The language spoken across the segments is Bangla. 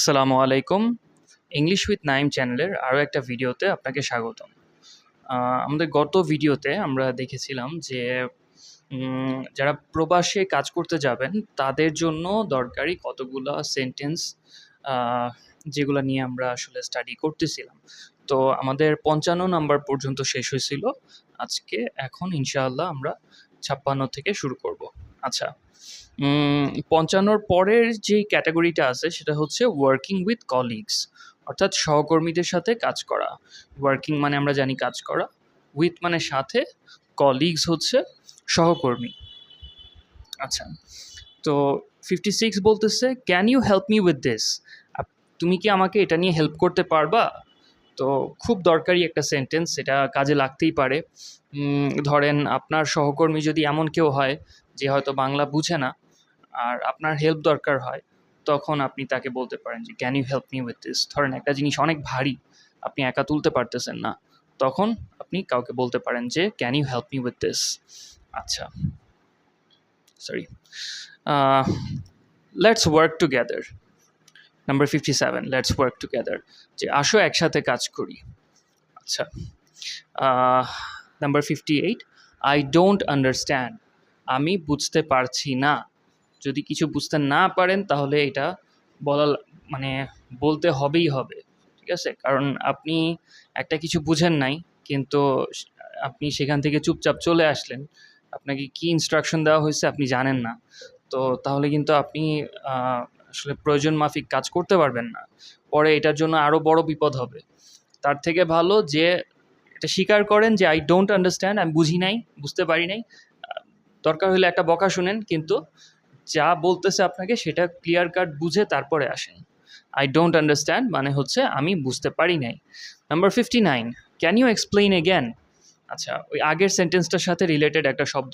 আসসালামু আলাইকুম। ইংলিশ উইথ নাইম চ্যানেলের আরও একটা ভিডিওতে আপনাকে স্বাগতম। আমাদের গত ভিডিওতে আমরা দেখেছিলাম যে যারা প্রবাসে কাজ করতে যাবেন তাদের জন্য দরকারি কতগুলা সেন্টেন্স যেগুলা নিয়ে আমরা আসলে স্টাডি করতেছিলাম। তো আমাদের ৫৫ নাম্বার পর্যন্ত শেষ হয়েছিল। এখন ইনশাআল্লাহ আমরা ৫৬ থেকে শুরু করব। আচ্ছা, ৫৫র পরের যেই ক্যাটাগরিটা আছে সেটা হচ্ছে ওয়ার্কিং উইথ কলিগস, অর্থাৎ সহকর্মীদের সাথে কাজ করা। ওয়ার্কিং মানে আমরা জানি কাজ করা, উইথ মানে সাথে, কলিগস হচ্ছে সহকর্মী। আচ্ছা, তো 56 বলতেছে, can you help me with this? তুমি কি আমাকে এটা নিয়ে হেল্প করতে পারবা? তো খুব দরকারি একটা সেন্টেন্স, এটা কাজে লাগতেই পারে। ধরেন আপনার সহকর্মী যদি এমন কেউ হয় যে হয়তো বাংলা বুঝে না আর আপনার হেল্প দরকার হয়, তখন আপনি তাকে বলতে পারেন যে can you help me with this. ধরেন একটা জিনিস অনেক ভারী, আপনি একা তুলতে পারতেছেন না, তখন আপনি কাউকে বলতে পারেন যে can you help me with this. আচ্ছা, sorry, let's work together. Number 57, let's work together, যে আসো একসাথে কাজ করি। আচ্ছা, নাম্বার 58, আই ডোন্ট আন্ডারস্ট্যান্ড, আমি বুঝতে পারছি না। যদি কিছু বুঝতে না পারেন তাহলে এটা বলা মানে বলতে হবেই হবে, ঠিক আছে? কারণ আপনি একটা কিছু বুঝেন নাই, কিন্তু আপনি সেখান থেকে চুপচাপ চলে আসলেন, আপনাকে কি ইনস্ট্রাকশন দেওয়া হয়েছে আপনি জানেন না, তো তাহলে কিন্তু আপনি আসলে প্রয়োজন মাফিক কাজ করতে পারবেন না, পরে এটার জন্য আরও বড় বিপদ হবে। তার থেকে ভালো যে এটা স্বীকার করেন যে আই ডোন্ট আন্ডারস্ট্যান্ড, আমি বুঝি নাই, বুঝতে পারি নাই। দরকার হলে একটা বকা শুনেন, কিন্তু যা বলতেছে আপনাকে সেটা ক্লিয়ার কাট বুঝে তারপরে আসেন। আই ডোন্ট আন্ডারস্ট্যান্ড মানে হচ্ছে আমি বুঝতে পারি নাই। Number 59, can you explain again? আচ্ছা, ওই আগের সেন্টেন্সটার সাথে রিলেটেড একটা শব্দ,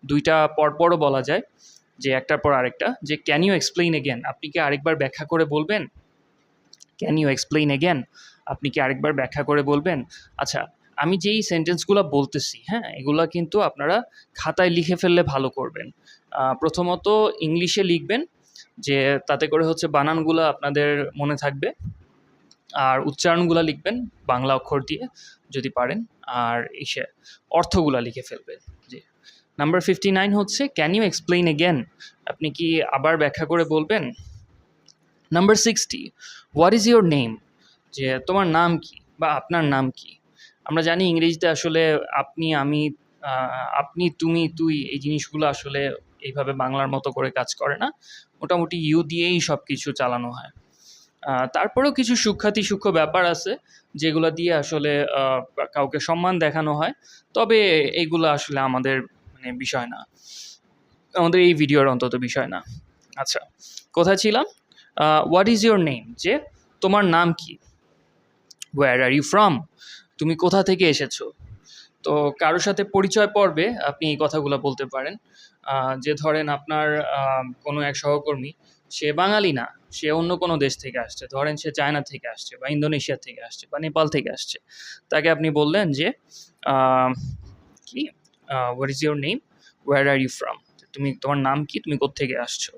দুইটা পরপরও বলা যায়, যে একটার পর আরেকটা, যে ক্যান ইউ এক্সপ্লেইন এগেন, আপনি কি আরেকবার ব্যাখ্যা করে বলবেন? ক্যান ইউ এক্সপ্লেইন এগেন, আপনি কি আরেকবার ব্যাখ্যা করে বলবেন? আচ্ছা, আমি যেই সেন্টেন্সগুলো বলতেছি, হ্যাঁ, এগুলা কিন্তু আপনারা খাতায় লিখে ফেললে ভালো করবেন। প্রথমত ইংলিশে লিখবেন, যে তাতে করে হচ্ছে বানানগুলো আপনাদের মনে থাকবে, আর উচ্চারণগুলো লিখবেন বাংলা অক্ষর দিয়ে যদি পারেন, আর অর্থগুলা লিখে ফেলবেন। জি। নাম্বার 59 হচ্ছে ক্যান ইউ এক্সপ্লেইন এগেন, আপনি কি আবার ব্যাখ্যা করে বলবেন? Number 60, what is your name, যে তোমার নাম কি বা আপনার নাম কি? আমরা জানি ইংরেজিতে আসলে আপনি, আমি, আপনি, তুমি, তুই, এই জিনিসগুলো আসলে এইভাবে বাংলার মতো করে কাজ করে না, মোটামুটি ইউ দিয়েই সব কিছু চালানো হয়। তারপরেও কিছু সূক্ষ্ম ব্যাপার আছে যেগুলো দিয়ে আসলে কাউকে সম্মান দেখানো হয়, তবে এইগুলো আসলে আমাদের বিষয় না, আমাদের এই ভিডিওর অন্তত বিষয় না। আচ্ছা, কোথায় ছিলাম? হোয়াট ইজ ইউর নেম, যে তোমার নাম কি? হোয়ার আর ইউ ফ্রম, তুমি কোথা থেকে এসেছো? তো কারোর সাথে পরিচয় পর্বে আপনি এই কথাগুলো বলতে পারেন, যে ধরেন আপনার কোনো এক সহকর্মী, সে বাঙালি না, সে অন্য কোনো দেশ থেকে আসছে, ধরেন সে চায়না থেকে আসছে বা ইন্দোনেশিয়া থেকে আসছে বা নেপাল থেকে আসছে, তাকে আপনি বললেন যে কি, what is your name, where are you from, তুমি, তোমার নাম কি, তুমি কোত্থেকে আসছো?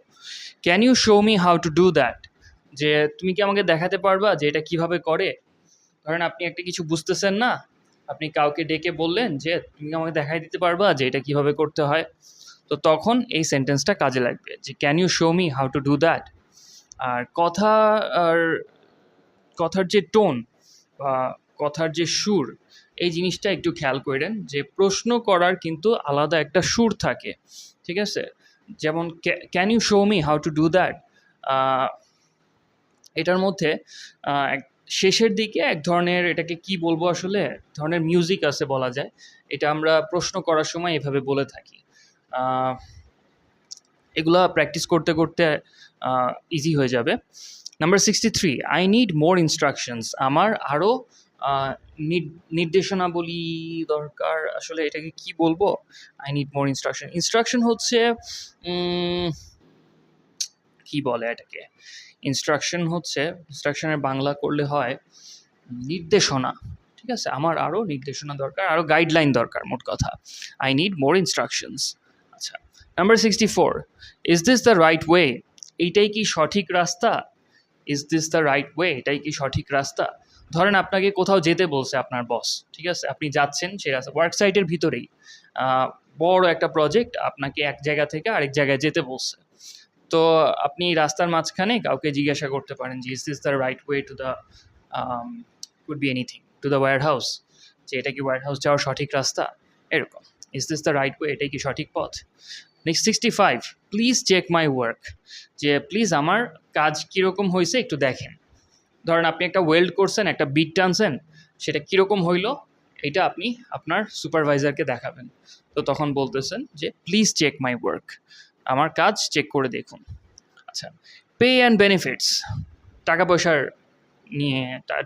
Can you show me how to do that, যে তুমি কি আমাকে দেখাতে পারবা যে এটা কিভাবে করে? ধরেন আপনি একটা কিছু বুঝতেছেন না, আপনি কাউকে ডেকে বললেন যে তুমি আমাকে দেখাই দিতে পারবা যে এটা কিভাবে করতে হয়, তো তখন এই সেন্টেন্সটা কাজে লাগবে, যে can you show me how to do that. আর আর কথার যে টোন বা কথার যে সুর, এই জিনিসটা একটু খেয়াল করেন, যে প্রশ্ন করার কিন্তু আলাদা একটা সুর থাকে, ঠিক আছে? যেমন can you show me how to do that, এটার মধ্যে শেষের দিকে এক ধরনের, এটাকে কি বলবো আসলে, ধরনের মিউজিক আছে বলা যায়, এটা আমরা প্রশ্ন করার সময় এভাবে বলে থাকি। এগুলা প্র্যাকটিস করতে করতে ইজি হয়ে যাবে। Number 63, I need more instructions, আমার আরও নির্দেশনাবলী দরকার। আসলে এটাকে কি বলবো? I need more instruction. Instruction হচ্ছে কি বলে এটাকে, ইনস্ট্রাকশনের বাংলা করলে হয় নির্দেশনা, ঠিক আছে? আমার আরও নির্দেশনা দরকার, আরও গাইডলাইন দরকার, মোট কথা। I need more instructions. আচ্ছা, number 64, is this the right way, এইটাই কি সঠিক রাস্তা? Is this the right way, এটাই কি সঠিক রাস্তা? ধরেন আপনাকে কোথাও যেতে বলছে আপনার বস, ঠিক আছে, আপনি যাচ্ছেন সেই রাস্তা, ওয়ার্ক সাইটের ভিতরেই বড় একটা প্রজেক্ট, আপনাকে এক জায়গা থেকে আরেক জায়গায় যেতে বলছে। তো আপনি রাস্তার মাঝখানে কাউকে জিজ্ঞাসা করতে পারেন যে is this the right way to the could be anything, to the warehouse, যে এটা কি ওয়্যার হাউস যাওয়ার সঠিক রাস্তা, এরকম। Is this the right way, এটাই কি সঠিক পথ? Next 65, please check my work, যে প্লিজ আমার কাজ কীরকম হয়েছে একটু দেখেন। ধরেন আপনি একটা ওয়েল্ড করছেন, একটা বিট টানছেন, সেটা কীরকম হইলো এটা আপনি আপনার সুপারভাইজারকে দেখাবেন। তো তখন বলতেছেন যে প্লিজ চেক মাই ওয়ার্ক, আমার কাজ চেক করে দেখুন। আচ্ছা, পে অ্যান্ড বেনিফিটস,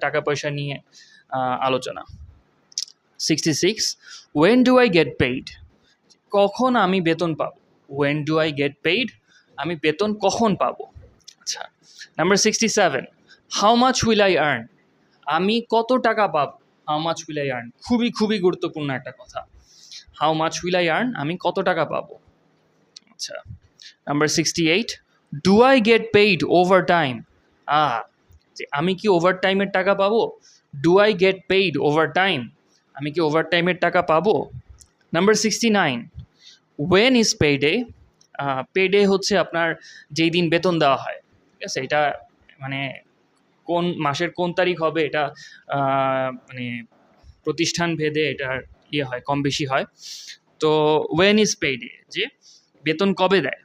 টাকা পয়সা নিয়ে আলোচনা। 66, when do I get paid, কখন আমি বেতন পাবো? When do I get paid, আমি বেতন কখন পাবো? আচ্ছা, number 67, how much will I earn, আমি কত টাকা পাবো? How much will I earn, খুবই খুবই গুরুত্বপূর্ণ একটা কথা। How much will I earn, আমি কত টাকা পাবো? আচ্ছা, number 68, do I get paid overtime, যে আমি কি ওভার টাইমের টাকা পাবো? Do I get paid overtime, আমি কি ওভার টাইমের টাকা পাবো? Number 69, when is payday, payday হচ্ছে আপনার যেই দিন বেতন দেওয়া হয়, ঠিক আছে, এটা মানে কোন মাসের কোন তারিখ হবে এটা মানে প্রতিষ্ঠান ভেদে এটার ইয়ে হয়, কম বেশি হয়। তো ওয়েন ইজ পে ডে, যে বেতন কবে দেয়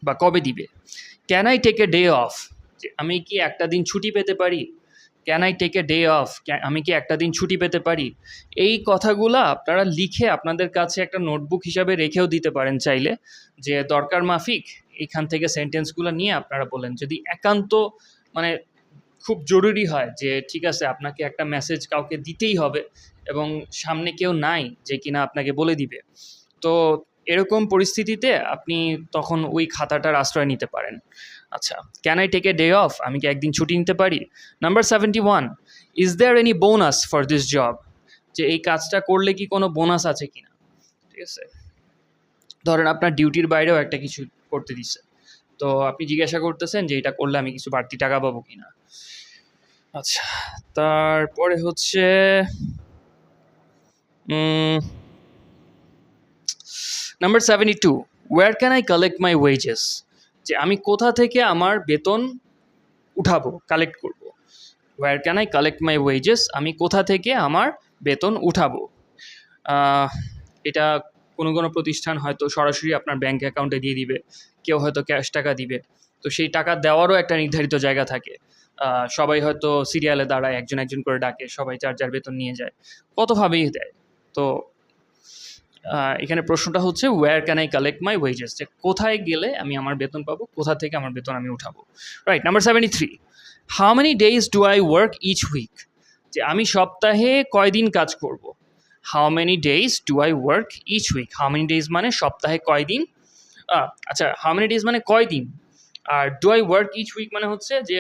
বা কবে দিবে। Can I take a day off, যে আমি কি একটা দিন ছুটি পেতে পারি? Can I take a day off, আমি কি একটা দিন ছুটি পেতে পারি? এই কথাগুলো আপনারা লিখে আপনাদের কাছে একটা নোটবুক হিসাবে রেখেও দিতে পারেন চাইলে, যে দরকার মাফিক এখান থেকে সেন্টেন্সগুলো নিয়ে আপনারা বলেন। যদি একান্ত মানে খুব জরুরি হয় যে ঠিক আছে আপনাকে একটা মেসেজ কাউকে দিতেই হবে এবং সামনে কেউ নাই যে কিনা আপনাকে বলে দিবে, তো এরকম পরিস্থিতিতে আপনি তখন ওই খাতাটার আশ্রয় নিতে পারেন। আচ্ছা, can I take a day off, আমি কি একদিন ছুটি নিতে পারি? Number 71, is there any bonus for this job, যে এই কাজটা করলে কি কোনো বোনাস আছে কিনা, ঠিক আছে। ধরেন আপনার ডিউটির বাইরেও একটা কিছু করতে দিচ্ছে, তো আপনি জিজ্ঞাসা করতেছেন যে এটা করলে আমি কিছু বাড়তি টাকা পাবো কিনা। আচ্ছা, তারপরে হচ্ছে number 72, where can I collect my wages, যে আমি কোথা থেকে আমার বেতন উঠাবো, কালেক্ট করব। Where can I collect my wages, আমি কোথা থেকে আমার বেতন উঠাবো। এটা কোনো প্রতিষ্ঠান হয়তো সরাসরি আপনার ব্যাঙ্ক অ্যাকাউন্টে দিয়ে দিবে, কেউ হয়তো ক্যাশ টাকা দিবে, তো সেই টাকা দেওয়ারও একটা নির্ধারিত জায়গা থাকে। সবাই হয়তো সিরিয়ালে দাঁড়ায়, একজন একজন করে ডাকে, সবাই যার যার বেতন নিয়ে যায়, কতভাবেই দেয়। তো এখানে প্রশ্নটা হচ্ছে where can I collect my wages, যে কোথায় গেলে আমি আমার বেতন পাবো, কোথা থেকে আমার বেতন আমি উঠাবো। Right. Number 73, how many days do I work each week, যে আমি সপ্তাহে কয়দিন কাজ করব। How many days do I work each week, how many days মানে সপ্তাহে কয়দিন। আচ্ছা, হাউ মেনি ডেজ মানে কয়দিন, আর do I work each week মানে হচ্ছে যে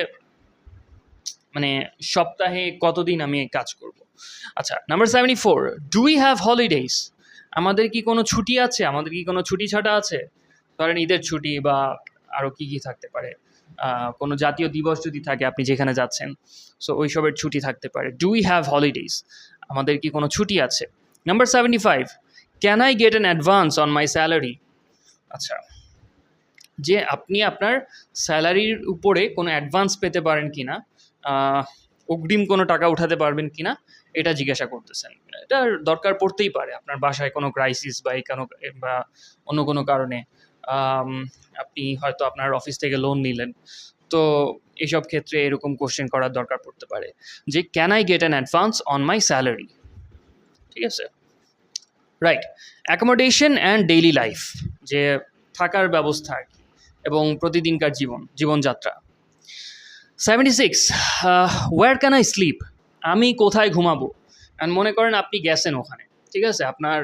মানে সপ্তাহে কতদিন আমি কাজ করব। আচ্ছা, number 74, do we have holidays, আমাদের কি কোনো ছুটি আছে, আমাদের কি কোনো ছুটি ছাটা আছে। ধরেন ঈদের ছুটি বা আরও কী কী থাকতে পারে, কোনো জাতীয় দিবস যদি থাকে আপনি যেখানে যাচ্ছেন, সো ওইসবের ছুটি থাকতে পারে। ডু উই হ্যাভ হলিডেজ, আমাদের কি কোনো ছুটি আছে। Number 75, can I get an advance on my salary, আচ্ছা, যে আপনি আপনার স্যালারির উপরে কোনো অ্যাডভান্স পেতে পারেন কিনা, অগ্রিম কোনো টাকা উঠাতে পারবেন কিনা, এটা জিজ্ঞাসা করতেছেন। এটা দরকার পড়তেই পারে আপনার বাসায় কোনো ক্রাইসিস বা বা অন্য কোনো কারণে আপনি হয়তো আপনার অফিস থেকে লোন নিলেন, তো এইসব ক্ষেত্রে এরকম কোশ্চেন করার দরকার পড়তে পারে যে can I get an advance on my salary, ঠিক আছে। Right. Accommodation and daily life, যে থাকার ব্যবস্থা আর কি এবং প্রতিদিনকার জীবনযাত্রা। 76, ওয়্যার ক্যান আই স্লিপ, আমি কোথায় ঘুমাবো। অ্যান্ড মনে করেন আপনি গেছেন ওখানে, ঠিক আছে, আপনার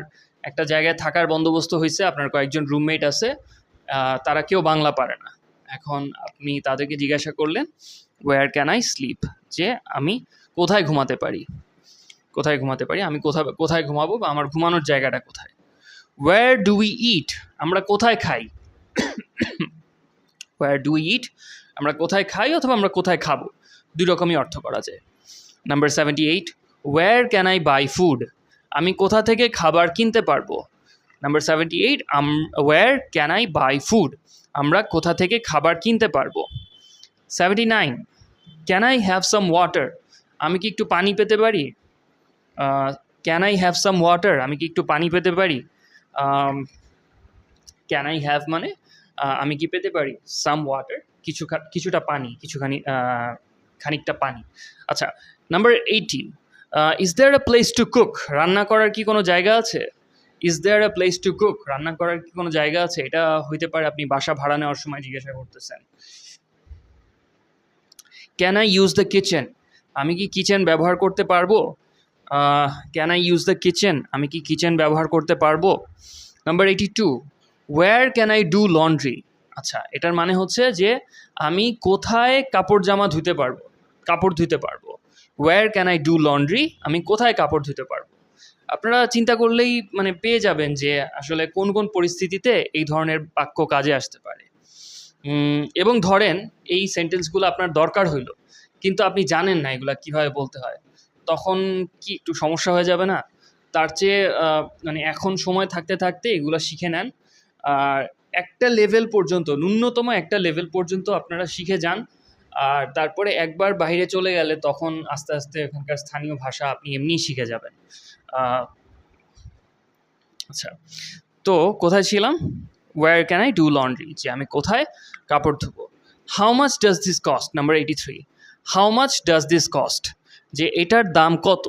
একটা জায়গায় থাকার বন্দোবস্ত হয়েছে, আপনার কয়েকজন রুমমেট আছে, তারা কেউ বাংলা পারে না। এখন আপনি তাদেরকে জিজ্ঞাসা করলেন ওয়্যার ক্যান আই স্লিপ, যে আমি কোথায় ঘুমাতে পারি, আমি কোথায় ঘুমাবো বা আমার ঘুমানোর জায়গাটা কোথায়। ওয়্যার ডু উই ইট, আমরা কোথায় খাই। ওয়্যার ডু উই ইট, আমরা কোথায় খাই অথবা আমরা কোথায় খাবো, দুই রকমই অর্থ করা যায়। Number 78, where can I buy food? আমি কোথা থেকে খাবার কিনতে পারবো? Number 78, where can I buy food? আমরা কোথা থেকে খাবার কিনতে পারবো? 79, can I have some water? আমি কি একটু পানি পেতে পারি? Can I have some water? আমি কি একটু পানি পেতে পারি? ক্যান আই হ্যাভ মানে আমি কি পেতে পারি, সাম ওয়াটার কিছুটা পানি, খানিকটা পানি। আচ্ছা, number 80, is there a place to cook? রান্না করার কি কোনো জায়গা আছে? Is there a place to cook? রান্না করার কি কোনো জায়গা আছে? এটা হইতে পারে আপনি বাসা ভাড়া নেওয়ার সময় জিজ্ঞাসা করতেছেন। Can I use the kitchen? আমি কি কিচেন ব্যবহার করতে পারবো? Can I use the kitchen? আমি কি কিচেন ব্যবহার করতে পারবো? Number 82, where can I do laundry? আচ্ছা, এটার মানে হচ্ছে যে আমি কোথায় কাপড় জামা ধুতে পারবো, কাপড় ধুতে পারবো। Where can I do laundry? আমি কোথায় কাপড় ধুতে পারবো। আপনারা চিন্তা করলেই মানে পেয়ে যাবেন যে আসলে কোন কোন পরিস্থিতিতে এই ধরনের বাক্য কাজে আসতে পারে। এবং ধরেন এই সেন্টেন্সগুলো আপনার দরকার হইলো, কিন্তু আপনি জানেন না এগুলা কিভাবে বলতে হয়, তখন কি একটু সমস্যা হয়ে যাবে না? তার চেয়ে মানে এখন সময় থাকতে থাকতে এগুলো শিখে নেন। আর একটা লেভেল পর্যন্ত, ন্যূনতম একটা লেভেল পর্যন্ত আপনারা শিখে যান। আর তারপরে একবার বাইরে চলে গেলে তখন আস্তে আস্তে এখানকার স্থানীয় ভাষা আপনি এমনিই শিখে যাবেন। আচ্ছা, তো কোথায় ছিলাম? Where can I do laundry? যে আমি কোথায় কাপড় ধুবো। How much does this cost? Number 83, how much does this cost? যে এটার দাম কত।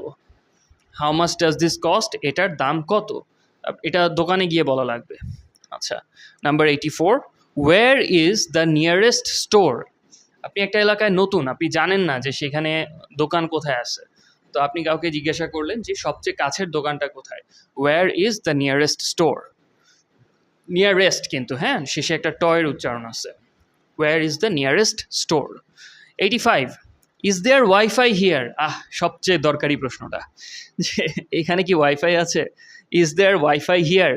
How much does this cost? এটার দাম কত? এটা দোকানে গিয়ে বলা লাগবে। আচ্ছা, number 84, where is the nearest store? আপনি একটা এলাকায় নতুন, আপনি জানেন না যে সেখানে দোকান কোথায় আছে, তো আপনি কাউকে জিজ্ঞাসা করলেন যে সবচেয়ে কাছের দোকানটা কোথায়। Where is the nearest store? Nearest কিন্তু হ্যাঁ, শেষে একটা টয়ের উচ্চারণ আছে। Where is the nearest store? 85, is there wifi here? সবচেয়ে দরকারি প্রশ্নটা, যে এখানে কি ওয়াইফাই আছে? Is there wifi here?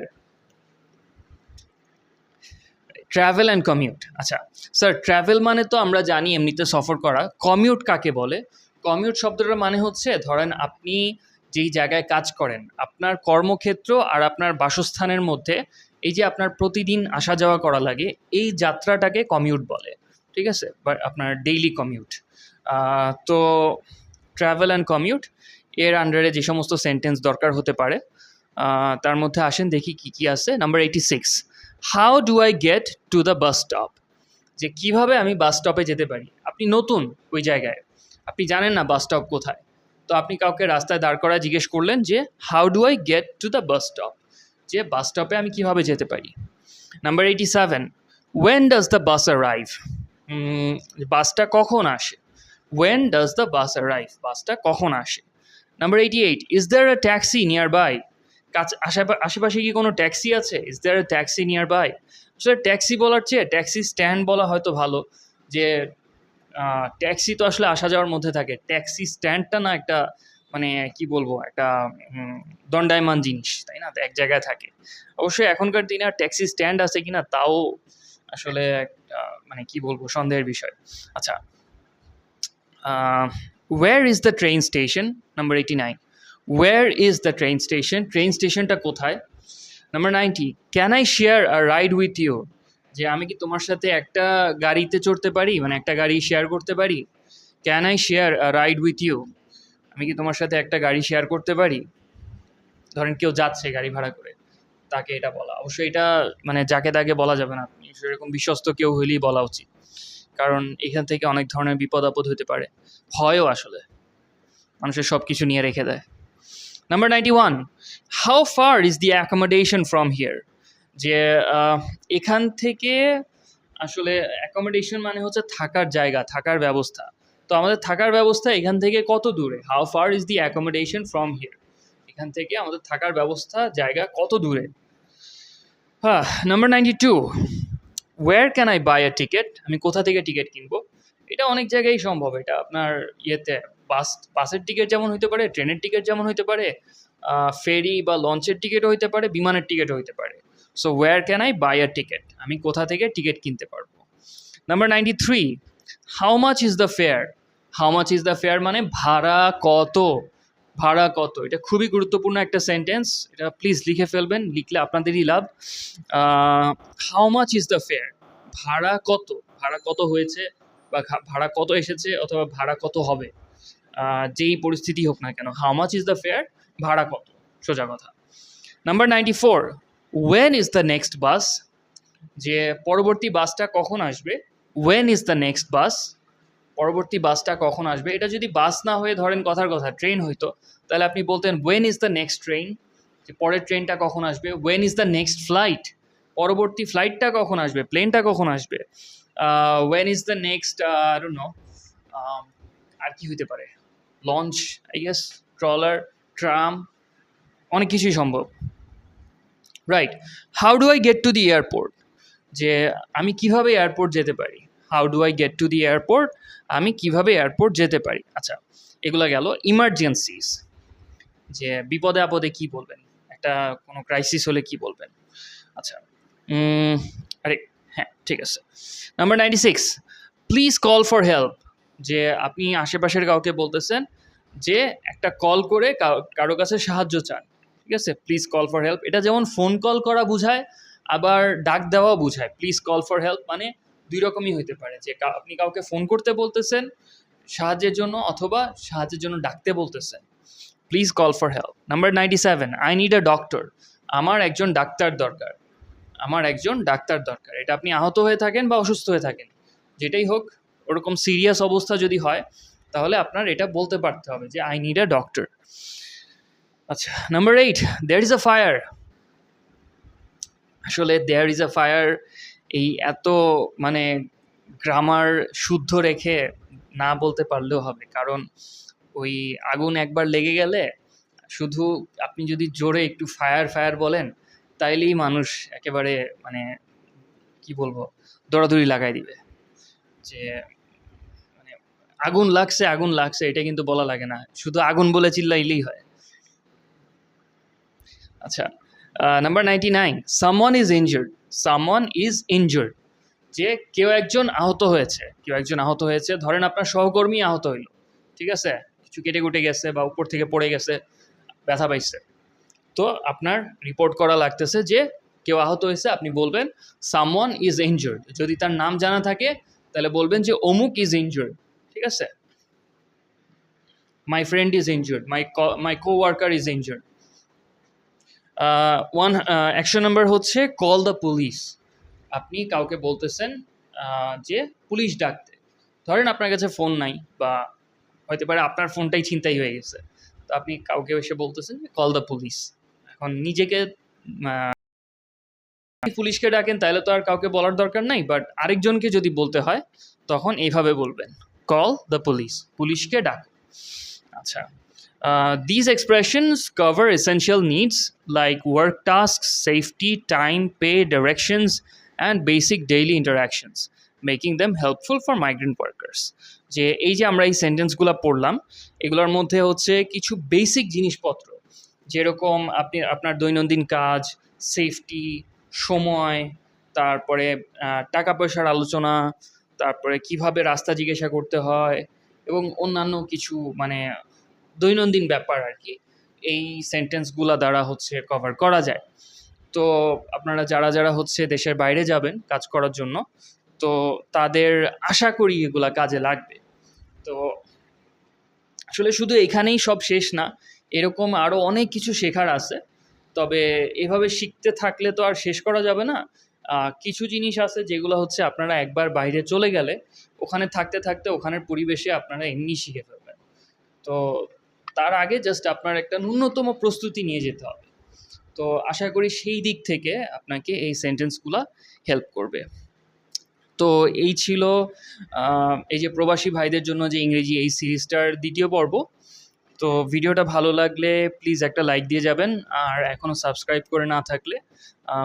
Travel and commute. আচ্ছা স্যার, ট্রাভেল মানে তো আমরা জানি এমনিতে সফর করা। কমিউট কাকে বলে? কমিউট শব্দটার মানে হচ্ছে, ধরেন আপনি যেই জায়গায় কাজ করেন, আপনার কর্মক্ষেত্র আর আপনার বাসস্থানের মধ্যে এই যে আপনার প্রতিদিন আসা যাওয়া করা লাগে, এই যাত্রাটাকে কমিউট বলে, ঠিক আছে? বা আপনার ডেইলি কমিউট। তো ট্রাভেল অ্যান্ড কমিউট এর আন্ডারে যে সমস্ত সেন্টেন্স দরকার হতে পারে, তার মধ্যে আসেন দেখি কি কি আছে। Number 86, how do I get to the bus stop? যে কিভাবে আমি বাস স্টপে যেতে পারি। আপনি নতুন ওই জায়গায়, আপনি জানেন না বাস স্টপ কোথায়, তো আপনি কাউকে রাস্তায় দাঁড় করায় জিজ্ঞেস করলেন যে how do I get to the bus stop? যে বাস স্টপে আমি কিভাবে যেতে পারি। Number 87, when does the bus arrive? বাসটা কখন আসে। When does the bus arrive? বাসটা কখন আসে। Number 88, is there a taxi nearby? আশেপাশে কি কোনো ট্যাক্সি আছে? Is there a taxi nearby? আসলে ট্যাক্সি বলার চেয়ে ট্যাক্সি স্ট্যান্ড বলা হয়তো ভালো, যে ট্যাক্সি তো আসলে আসা যাওয়ার মধ্যে থাকে, ট্যাক্সি স্ট্যান্ডটা না একটা মানে কি বলবো, একটা দণ্ডায়মান জিনিস, তাই না? এক জায়গায় থাকে। অবশ্যই এখনকার দিনে আর ট্যাক্সি স্ট্যান্ড আছে কিনা তাও আসলে একটা মানে কি বলবো, সন্দেহের বিষয়। আচ্ছা, where is the train station? Number 89, where is the train station? Train স্টেশনটা কোথায়। Number 90, can I share a ride with you? যে আমি কি তোমার সাথে একটা গাড়িতে চড়তে পারি, মানে একটা গাড়ি শেয়ার করতে পারি। Can I share a ride with you? আমি কি তোমার সাথে একটা গাড়ি শেয়ার করতে পারি। ধরেন কেউ যাচ্ছে গাড়ি ভাড়া করে, তাকে এটা বলা। অবশ্যই এটা মানে যাকে তাকে বলা যাবে না, আপনি সেরকম বিশ্বস্ত কেউ হলেই বলা উচিত, কারণ এখান থেকে অনেক ধরনের বিপদ আপদ হতে পারে, হয়ও আসলে, মানুষের সব কিছু নিয়ে রেখে দেয়। Number 91, how far is the accommodation from here? যে এখান থেকে আসলে অ্যাকোমোডেশন মানে হচ্ছে থাকার জায়গা, থাকার ব্যবস্থা। তো আমাদের থাকার ব্যবস্থা এখান থেকে কত দূরে। How far is the accommodation from here? এখান থেকে আমাদের থাকার ব্যবস্থা জায়গা কত দূরে। Number 92, where can I buy a ticket? আমি কোথা থেকে টিকিট কিনবো। এটা অনেক জায়গায় সম্ভব। এটা আপনার ইয়েতে বাসের টিকিট যেমন হইতে পারে, ট্রেনের টিকিট যেমন হইতে পারে, ফেরি বা লঞ্চের টিকিটও হইতে পারে, বিমানের টিকিটও হইতে পারে। So where can I buy a ticket? আমি কোথা থেকে টিকিট কিনতে পারবো। Number 93, how much is the fare, how much is the fare মানে ভাড়া কত, ভাড়া কত। এটা খুবই গুরুত্বপূর্ণ একটা সেন্টেন্স, এটা প্লিজ লিখে ফেলবেন, লিখলে আপনাদেরই লাভ। How much is the fare, ভাড়া কত, ভাড়া কত হয়েছে বা ভাড়া কত এসেছে অথবা ভাড়া কত হবে, যেই পরিস্থিতি হোক না কেন, how much is the fare, ভাড়া কত, সোজা কথা। Number 94, when is the next bus, যে পরবর্তী বাসটা কখন আসবে। When is the next bus, পরবর্তী বাসটা কখন আসবে। এটা যদি বাস না হয়ে ধরেন কথার কথা ট্রেন হইতো, তাহলে আপনি বলতেন when is the next train, যে পরের ট্রেনটা কখন আসবে। When is the next flight, পরবর্তী ফ্লাইটটা কখন আসবে, প্লেনটা কখন আসবে। When is the next I don't know, আর কি হইতে পারে, launch I guess, trawler, tram, অনেক কিছুই সম্ভব। Right, how do I get to the airport, যে আমি কিভাবে এয়ারপোর্ট যেতে পারি। How do I get to the airport, আমি কিভাবে এয়ারপোর্ট যেতে পারি। আচ্ছা, এগুলো গেল ইমার্জেন্সিস, যে বিপদে আপদে কি বলবেন, একটা কোনো ক্রাইসিস হলে কি বলবেন। আচ্ছা, আরে হ্যাঁ ঠিক আছে। Number 96, please call for help, যে আপনি আশেপাশের কাউকে বলতেছেন যে একটা কল করে কারো কাছে সাহায্য চান, ঠিক আছে। প্লিজ কল ফর হেল্প, এটা যেমন ফোন কল করা বোঝায়, আবার ডাক দেওয়া বোঝায়। প্লিজ কল ফর হেল্প মানে দুই রকমই হইতে পারে, যে আপনি কাউকে ফোন করতে বলতেছেন সাহায্যের জন্য, অথবা সাহায্যের জন্য ডাকতে বলতেছেন। Please call for help. Number 97, I need a doctor, আমার একজন ডাক্তার দরকার, আমার একজন ডাক্তার দরকার। এটা আপনি আহত হয়ে থাকেন বা অসুস্থ হয়ে থাকেন, যেটাই হোক, ওরকম সিরিয়াস অবস্থা যদি হয়, তাহলে আপনার এটা বলতে পারতে হবে যে আই নিড আ ডক্টর। আচ্ছা, number 8, there is a fire, আসলে দেয়ার ইজ আ ফায়ার এই এত মানে গ্রামার শুদ্ধ রেখে না বলতে পারলেও হবে, কারণ ওই আগুন একবার লেগে গেলে শুধু আপনি যদি জোরে একটু ফায়ার ফায়ার বলেন, তাইলেই মানুষ একেবারে মানে কি বলবো, দৌড়াদৌড়ি লাগাই দিবে, যে মানে আগুন লাগছে আগুন লাগছে, এটা কিন্তু বলা লাগে না, শুধু আগুন বলে চিল্লাইলেই হয়। আচ্ছা, number 99, someone is injured, someone is injured, যে কেউ একজন আহত হয়েছে, কেউ একজন আহত হয়েছে। ধরেন আপনার সহকর্মী আহত হইল, ঠিক আছে, কিছু কেটে কুটে গেছে বা উপর থেকে পড়ে গেছে, ব্যথা পাইছে, তো আপনার রিপোর্ট করা লাগতেছে যে কেউ আহত হয়েছে। আপনি বলবেন সামওয়ান ইজ ইনজার্ড, যদি তার নাম জানা থাকে তাহলে বলবেন যে অমুক ইজ ইনজার্ড, ঠিক আছে। My friend is injured, my co worker is injured. Action number হচ্ছে কল দ্য পুলিশ, আপনি কাউকে বলতেছেন যে পুলিশ ডাকতে। ধরেন আপনার কাছে ফোন নাই, বা হতে পারে আপনার ফোনটাই ছিনতাই হয়ে গেছে, তো আপনি কাউকে এসে বলতেছেন কল দ্য পুলিশ। এখন নিজেকে পুলিশকে ডাকেন তাহলে তো আর কাউকে বলার দরকার নাই, বাট আরেকজনকে যদি বলতে হয় তখন এইভাবে বলবেন, কল দ্য পুলিশ, পুলিশকে ডাকো। আচ্ছা, these expressions cover essential needs like work tasks, safety, time, pay, directions, and basic daily interactions, making them helpful for migrant workers. যে এই যে আমরা এই সেন্টেন্সগুলো পড়লাম, এগুলোর মধ্যে হচ্ছে কিছু বেসিক জিনিসপত্র, যেরকম আপনি আপনার দৈনন্দিন কাজ, সেফটি, সময়, তারপরে টাকা পয়সার আলোচনা, তারপরে কিভাবে রাস্তা জিজ্ঞাসা করতে হয়, এবং অন্যান্য কিছু মানে দৈনন্দিন ব্যাপার আর কি, এই সেন্টেন্সগুলো দ্বারা হচ্ছে কভার করা যায়। তো আপনারা যারা যারা হচ্ছে দেশের বাইরে যাবেন কাজ করার জন্য, তো তাদের আশা করি এগুলা কাজে লাগবে। তো আসলে শুধু এখানেই সব শেষ না, এরকম আরও অনেক কিছু শেখার আছে, তবে এভাবে শিখতে থাকলে তো আর শেষ করা যাবে না। কিছু জিনিস আছে যেগুলো হচ্ছে আপনারা একবার বাইরে চলে গেলে ওখানে থাকতে থাকতে ওখানের পরিবেশে আপনারা এমনি শিখে ফেলবেন। তো তার আগে জাস্ট আপনার একটা ন্যূনতম প্রস্তুতি নিয়ে যেতে হবে। তো আশা করি সেই দিক থেকে আপনাকে এই সেন্টেন্সগুলো হেল্প করবে। তো এই ছিল এই যে প্রবাসী ভাইদের জন্য যে ইংরেজি এই সিরিজটার দ্বিতীয় পর্ব। তো ভিডিওটা ভালো লাগলে প্লিজ একটা লাইক দিয়ে যাবেন, আর এখনও সাবস্ক্রাইব করে না থাকলে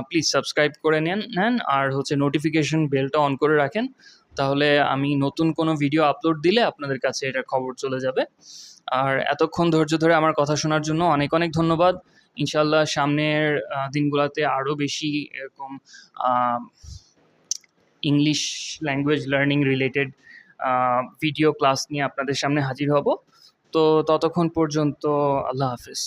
প্লিজ সাবস্ক্রাইব করে নেন, আর হচ্ছে নোটিফিকেশন বেলটা অন করে রাখেন, তাহলে আমি নতুন কোনো ভিডিও আপলোড দিলে আপনাদের কাছে এটার খবর চলে যাবে। আর এতক্ষণ ধৈর্য ধরে আমার কথা শোনার জন্য অনেক অনেক ধন্যবাদ। ইনশাল্লাহ সামনের দিনগুলোতে আরও বেশি এরকম English language learning related video class নিয়ে আপনাদের সামনে হাজির হব। তো ততক্ষণ পর্যন্ত আল্লাহ হাফেজ।